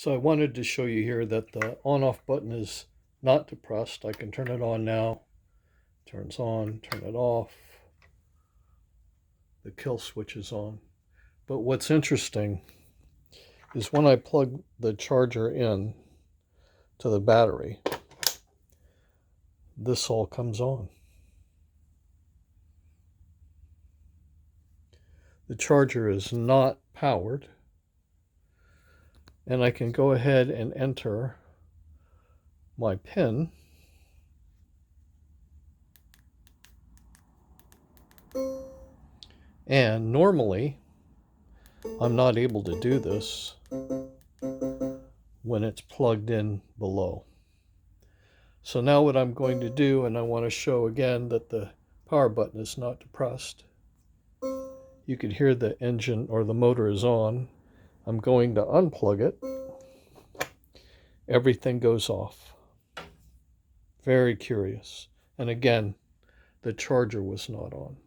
So I wanted to show you here that the on-off button is not depressed. I can turn it on now. Turns on, turn it off. The kill switch is on. But what's interesting is when I plug the charger in to the battery, this all comes on. The charger is not powered, and I can go ahead and enter my PIN. And normally, I'm not able to do this when it's plugged in below. So now what I'm going to do, and I want to show again that the power button is not depressed. You can hear the engine or the motor is on. I'm going to unplug it. Everything goes off. Very curious. And again, the charger was not on.